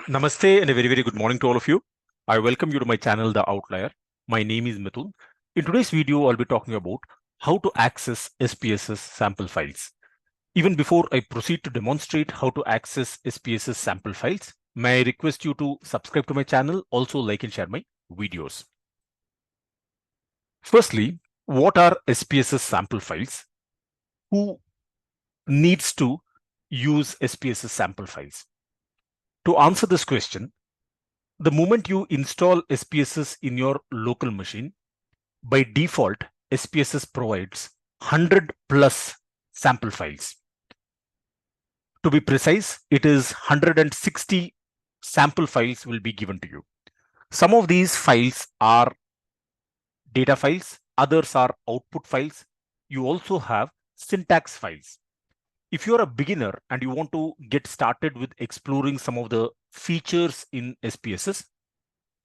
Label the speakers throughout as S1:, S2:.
S1: Namaste and a very good morning to all of you. I welcome you to my channel, The Outlier. My name is Mithun. In today's video, I'll be talking about how to access SPSS sample files. Even before I proceed to demonstrate how to access SPSS sample files, may I request you to subscribe to my channel, also like and share my videos. Firstly, what are SPSS sample files? Who needs to use SPSS sample files? To answer this question, the moment you install SPSS in your local machine, by default, SPSS provides 100 plus sample files. To be precise, it is 160 sample files will be given to you. Some of these files are data files, others are output files. You also have syntax files. If you're a beginner and you want to get started with exploring some of the features in SPSS,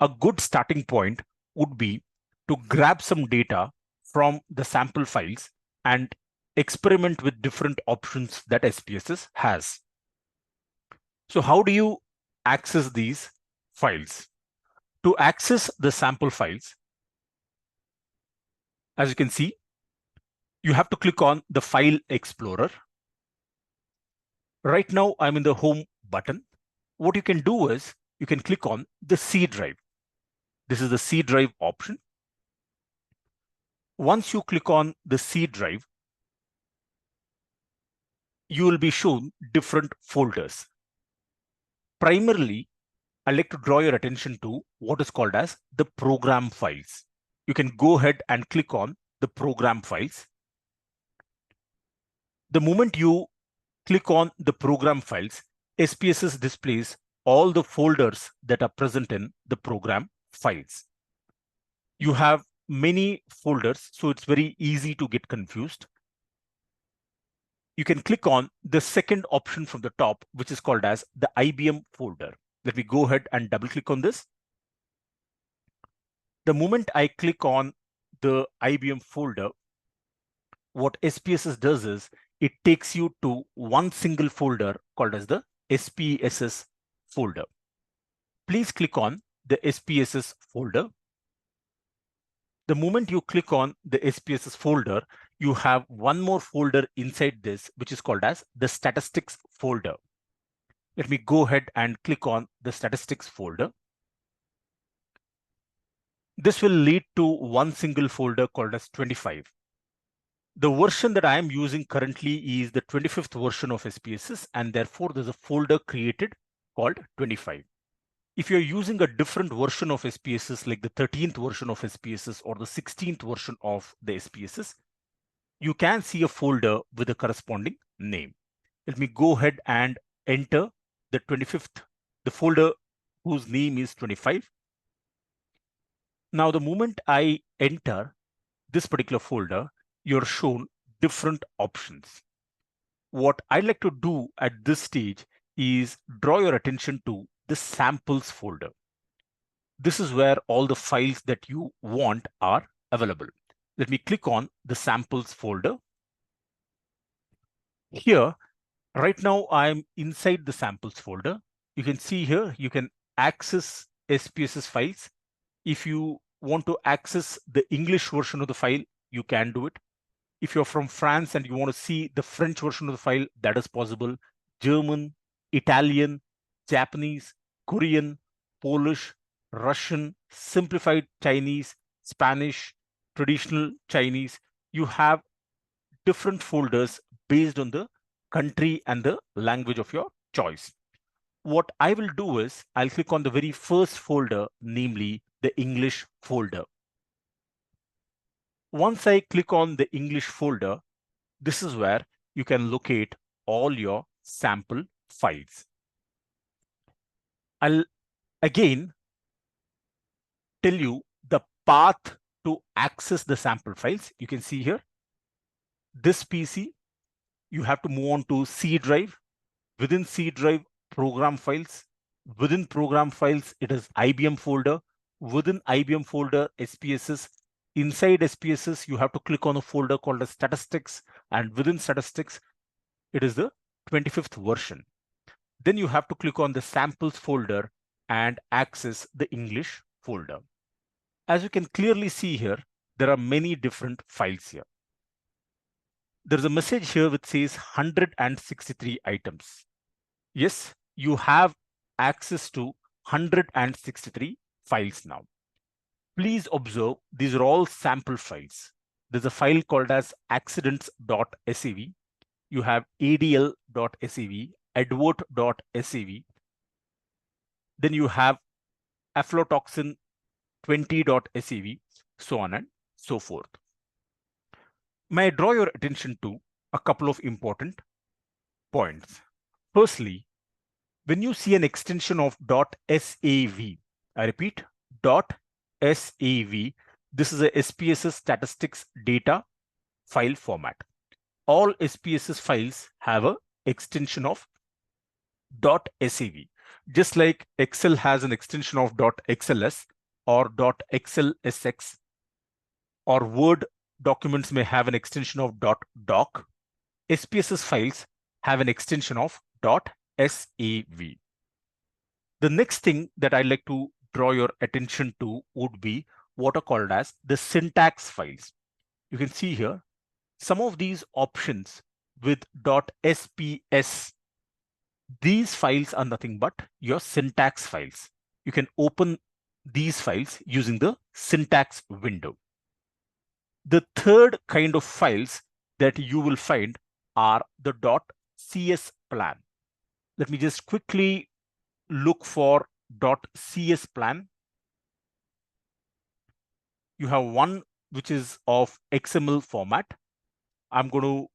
S1: a good starting point would be to grab some data from the sample files and experiment with different options that SPSS has. So how do you access these files? To access the sample files, as you can see, you have to click on the File Explorer. Right now, I'm in the Home button. What you can do is you can click on the C drive. This is the C drive option. Once you click on the C drive, you will be shown different folders. Primarily, I'd like to draw your attention to what is called as the program files. You can go ahead and click on the program files. The moment you click on the program files, SPSS displays all the folders that are present in the program files. You have many folders, so it's very easy to get confused. You can click on the second option from the top, which is called as the IBM folder. Let me go ahead and double click on this. The moment I click on the IBM folder, what SPSS does is it takes you to one single folder called as the SPSS folder. Please click on the SPSS folder. The moment you click on the SPSS folder, you have one more folder inside this, which is called as the statistics folder. Let me go ahead and click on the statistics folder. This will lead to one single folder called as 25. The version that I am using currently is the 25th version of SPSS, and therefore there's a folder created called 25. If you're using a different version of SPSS, like the 13th version of SPSS or the 16th version of the SPSS, you can see a folder with a corresponding name. Let me go ahead and enter the 25th, the folder whose name is 25. Now, the moment I enter this particular folder, you're shown different options. What I'd like to do at this stage is draw your attention to the samples folder. This is where all the files that you want are available. Let me click on the samples folder. Here, right now, I'm inside the samples folder. You can see here, you can access SPSS files. If you want to access the English version of the file, you can do it. If you're from France and you want to see the French version of the file, that is possible. German, Italian, Japanese, Korean, Polish, Russian, simplified Chinese, Spanish, traditional Chinese. You have different folders based on the country and the language of your choice. What I will do is I'll click on the very first folder, namely the English folder. Once I click on the English folder, this is where you can locate all your sample files. I'll again tell you the path to access the sample files. You can see here, this PC, you have to move on to C drive. Within C drive, program files. Within program files, it is IBM folder. Within IBM folder, SPSS. Inside SPSS, you have to click on a folder called as statistics. And within statistics, it is the 25th version. Then you have to click on the samples folder and access the English folder. As you can clearly see here, there are many different files here. There's a message here which says 163 items. Yes, you have access to 163 files now. Please observe, these are all sample files. There's a file called as accidents.sav. You have adl.sav, advert.sav. Then you have aflatoxin 20.sav, so on and so forth. May I draw your attention to a couple of important points. Firstly, when you see an extension of .sav, I repeat, .sav, this is a SPSS statistics data file format. All SPSS files have an extension of .sav, just like Excel has an extension of .xls or .xlsx, or Word documents may have an extension of .doc. SPSS files have an extension of .sav. The next thing that I'd like to draw your attention to would be what are called as the syntax files. You can see here some of these options with .sps. These files are nothing but your syntax files. You can open these files using the syntax window. The third kind of files that you will find are the .cs plan. Let me just quickly look for .cs plan. You have one which is of XML format. I'm going to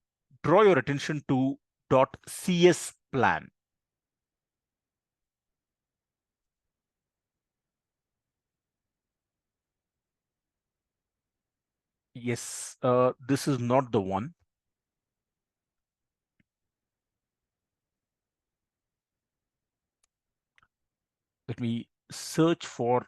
S1: draw your attention to .cs plan. Yes, this is not the one. Let me search for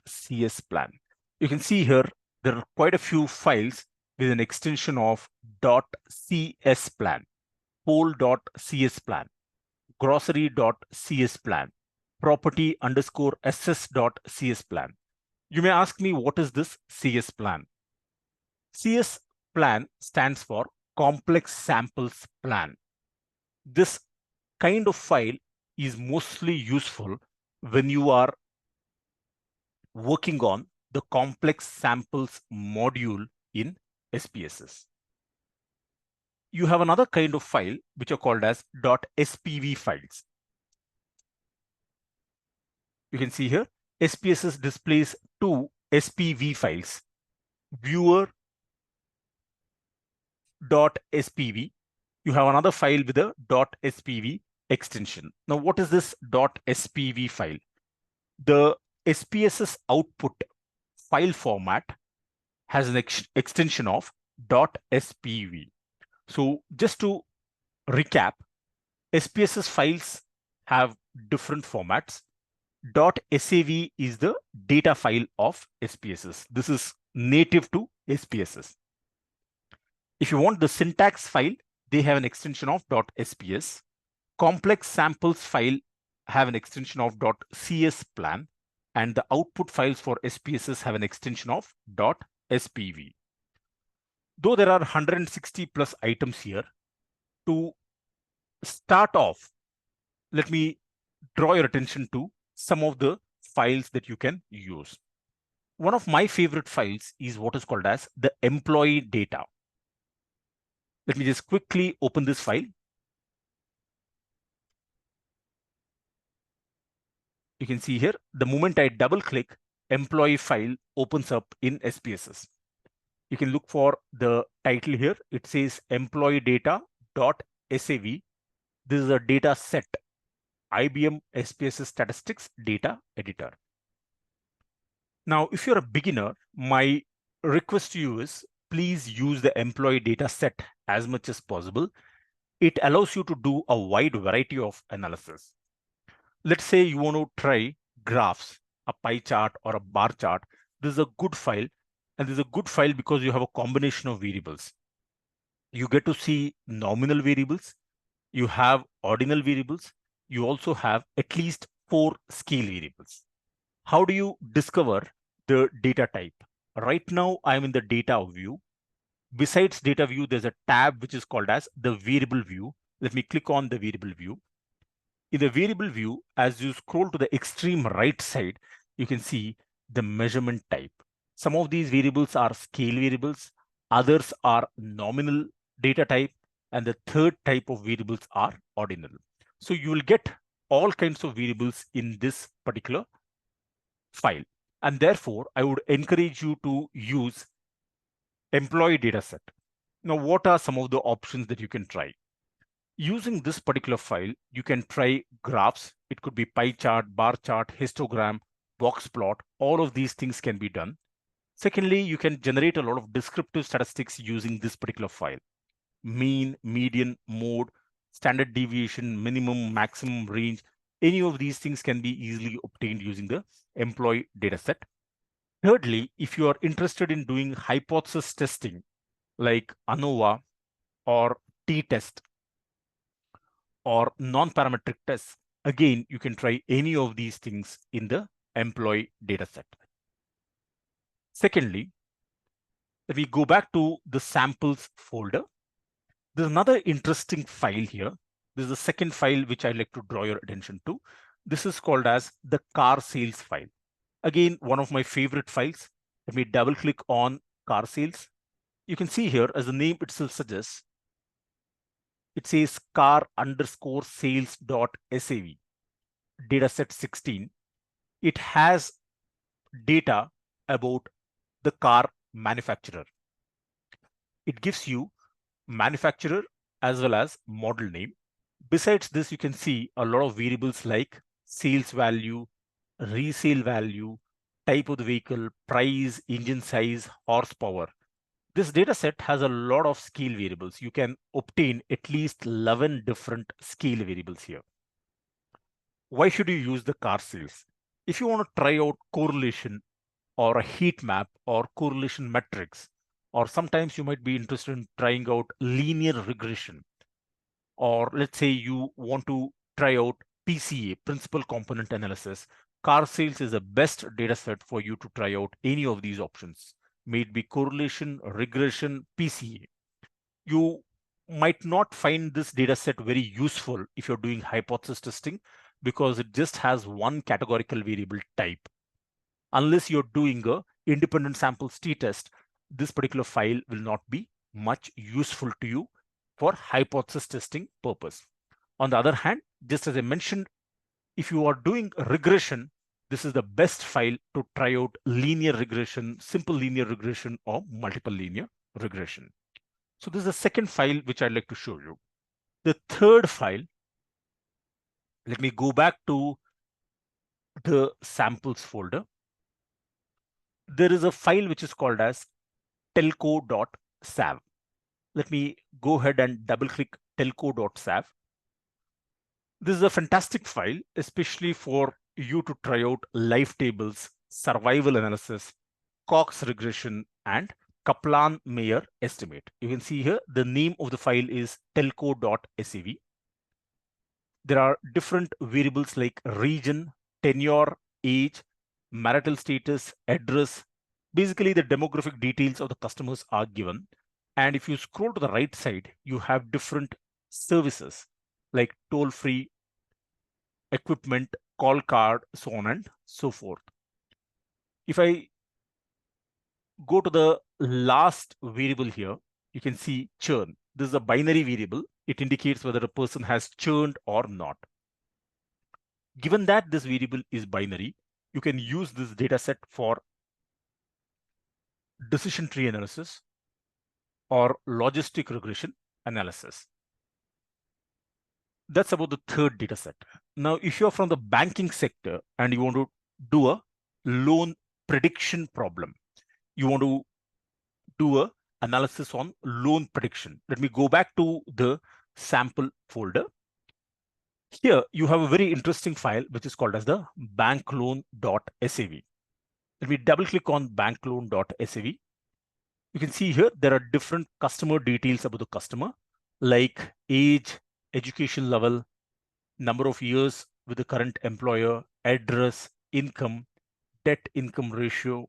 S1: .cs plan. You can see here there are quite a few files with an extension of .cs plan, poll.cs plan, grocery.cs plan, property_ss.cs plan. You may ask me, what is this CS plan? CS plan stands for complex samples plan. This kind of file is mostly useful when you are working on the complex samples module in SPSS. You have another kind of file which are called as .spv files. You can see here SPSS displays two SPV files, viewer.spv. You have another file with a .spv extension. Now, what is this .spv file? The SPSS output file format has an extension of .spv. So just to recap, SPSS files have different formats. .sav is the data file of SPSS. This is native to SPSS. If you want the syntax file, they have an extension of .sps. Complex samples file have an extension of .cs plan, and the output files for SPSS have an extension of .spv. Though there are 160 plus items here, to start off, let me draw your attention to some of the files that you can use. One of my favorite files is what is called as the employee data. Let me just quickly open this file. You can see here, the moment I double click, employee file opens up in SPSS. You can look for the title here. It says employee data.sav. This is a data set, IBM SPSS statistics data editor. Now, if you're a beginner, my request to you is please use the employee data set as much as possible. It allows you to do a wide variety of analysis. Let's say you want to try graphs, a pie chart or a bar chart. This is a good file, and this is a good file because you have a combination of variables. You get to see nominal variables, you have ordinal variables, you also have at least 4 scale variables. How do you discover the data type? Right now, I'm in the data view. Besides data view, there's a tab which is called as the variable view. Let me click on the variable view. In the variable view, as you scroll to the extreme right side, you can see the measurement type. Some of these variables are scale variables, others are nominal data type, and the third type of variables are ordinal. So you will get all kinds of variables in this particular file. And therefore, I would encourage you to use employee dataset. Now, what are some of the options that you can try? Using this particular file, you can try graphs. It could be pie chart, bar chart, histogram, box plot. All of these things can be done. Secondly, you can generate a lot of descriptive statistics using this particular file. Mean, median, mode, standard deviation, minimum, maximum range. Any of these things can be easily obtained using the employee dataset. Thirdly, if you are interested in doing hypothesis testing like ANOVA or t-test or non-parametric tests, again, you can try any of these things in the employee dataset. Secondly, let me go back to the samples folder. There's another interesting file here. This is the second file which I'd like to draw your attention to. This is called as the car sales file. Again, one of my favorite files. Let me double click on car sales. You can see here, as the name itself suggests, it says car_sales.sav, dataset 16. It has data about the car manufacturer. It gives you manufacturer as well as model name. Besides this, you can see a lot of variables like sales value, resale value, type of the vehicle, price, engine size, horsepower. This data set has a lot of scale variables. You can obtain at least 11 different scale variables here. Why should you use the car sales? If you want to try out correlation or a heat map or correlation metrics, or sometimes you might be interested in trying out linear regression, or let's say you want to try out PCA, principal component analysis, car sales is the best data set for you to try out any of these options, may it be correlation, regression, PCA. You might not find this data set very useful if you're doing hypothesis testing because it just has one categorical variable type. Unless you're doing a independent samples t-test, this particular file will not be much useful to you for hypothesis testing purpose. On the other hand, just as I mentioned, if you are doing regression, this is the best file to try out linear regression, simple linear regression, or multiple linear regression. So this is the second file which I'd like to show you. The third file, let me go back to the samples folder. There is a file which is called as telco.sav. Let me go ahead and double click telco.sav. This is a fantastic file, especially for you to try out life tables, survival analysis, Cox regression, and Kaplan-Meier estimate. You can see here the name of the file is telco.sav. There are different variables like region, tenure, age, marital status, address. Basically, the demographic details of the customers are given. And if you scroll to the right side, you have different services like toll-free, equipment, call card, so on and so forth. If I go to the last variable here, you can see churn. This is a binary variable. It indicates whether a person has churned or not. Given that this variable is binary, you can use this data set for decision tree analysis or logistic regression analysis. That's about the third data set. Now, if you're from the banking sector and you want to do a loan prediction problem, you want to do a analysis on loan prediction. Let me go back to the sample folder. Here, you have a very interesting file, which is called as the bankloan.sav. Let me double click on bankloan.sav. You can see here, there are different customer details about the customer, like age, education level, number of years with the current employer, address, income, debt income ratio.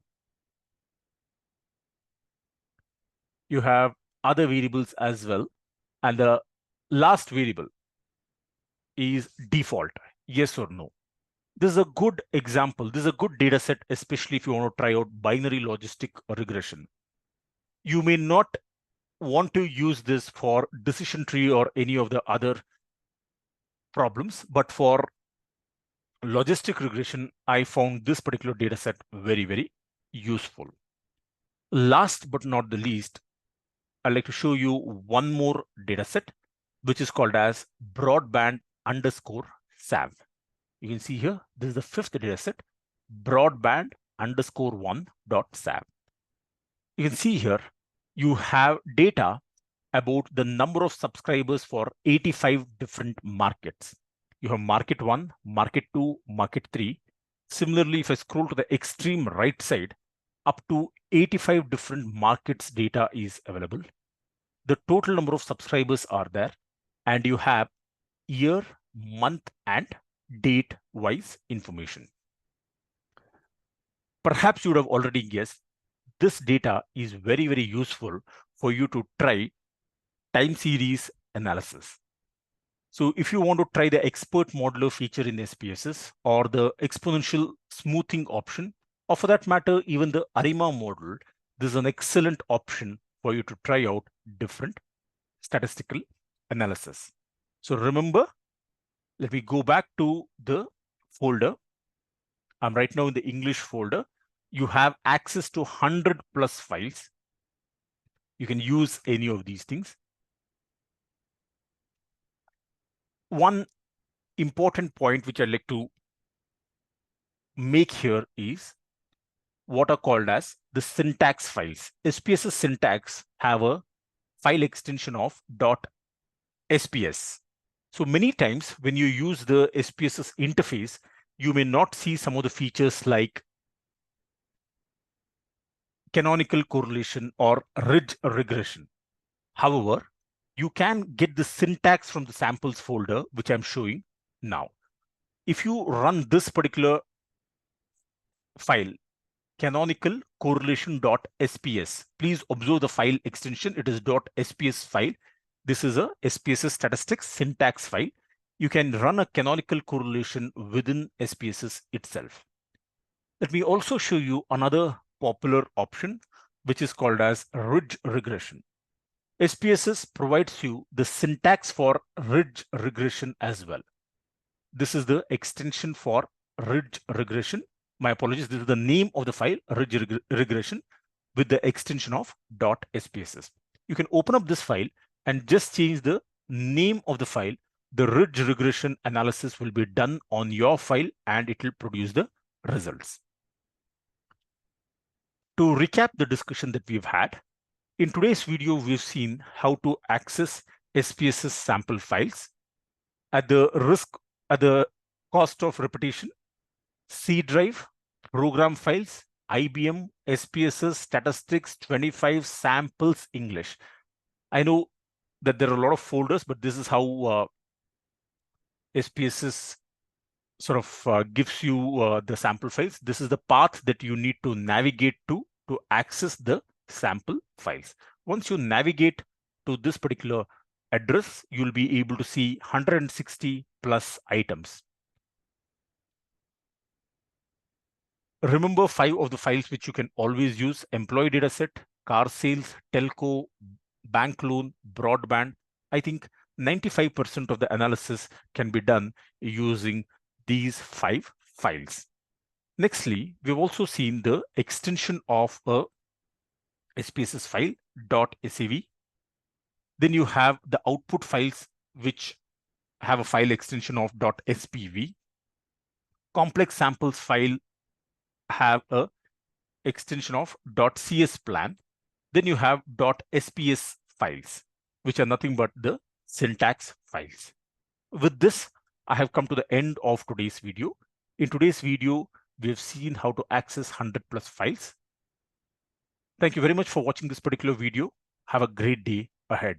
S1: You have other variables as well. And the last variable is default, yes or no. This is a good example. This is a good data set, especially if you want to try out binary logistic regression. You may not want to use this for decision tree or any of the other problems, but for logistic regression, I found this particular data set very, very useful. Last but not the least, I'd like to show you one more data set, which is called as broadband underscore SAV. You can see here, this is the fifth data set, broadband underscore one dot SAV. You can see here, you have data about the number of subscribers for 85 different markets. You have market 1, market 2, market 3. Similarly, if I scroll to the extreme right side, up to 85 different markets data is available. The total number of subscribers are there, and you have year, month, and date wise information. Perhaps you would have already guessed this data is very, very useful for you to try time series analysis. So if you want to try the expert modeler feature in SPSS or the exponential smoothing option, or for that matter, even the ARIMA model, this is an excellent option for you to try out different statistical analysis. So remember, let me go back to the folder. I'm right now in the English folder. You have access to 100 plus files. You can use any of these things. One important point which I'd like to make here is what are called as the syntax files. SPSS syntax have a file extension of .sps. So many times when you use the SPSS interface, you may not see some of the features like canonical correlation or ridge regression. However, you can get the syntax from the samples folder, which I'm showing now. If you run this particular file, canonical correlation.sps, please observe the file extension. It is .sps file. This is a SPSS statistics syntax file. You can run a canonical correlation within SPSS itself. Let me also show you another popular option, which is called as ridge regression. SPSS provides you the syntax for ridge regression as well. This is the extension for ridge regression. My apologies, this is the name of the file, ridge regression, with the extension of .sps. You can open up this file and just change the name of the file. The ridge regression analysis will be done on your file and it will produce the results. To recap the discussion that we've had, in today's video, we've seen how to access SPSS sample files. At the cost of repetition, C drive, program files, IBM, SPSS, statistics, 25 samples, English. I know that there are a lot of folders, but this is how SPSS sort of gives you the sample files. This is the path that you need to navigate to access the sample files. Once you navigate to this particular address, you'll be able to see 160 plus items. Remember 5 of the files which you can always use: employee dataset, car sales, telco, bank loan, broadband. I think 95% of the analysis can be done using these 5 files. Nextly, we've also seen the extension of a SPSS file .sav. Then you have the output files which have a file extension of .spv. Complex samples file have a extension of .csplan. Then you have .sps files, which are nothing but the syntax files. With this, I have come to the end of today's video. In today's video, we've seen how to access 100 plus files. Thank you very much for watching this particular video. Have a great day ahead.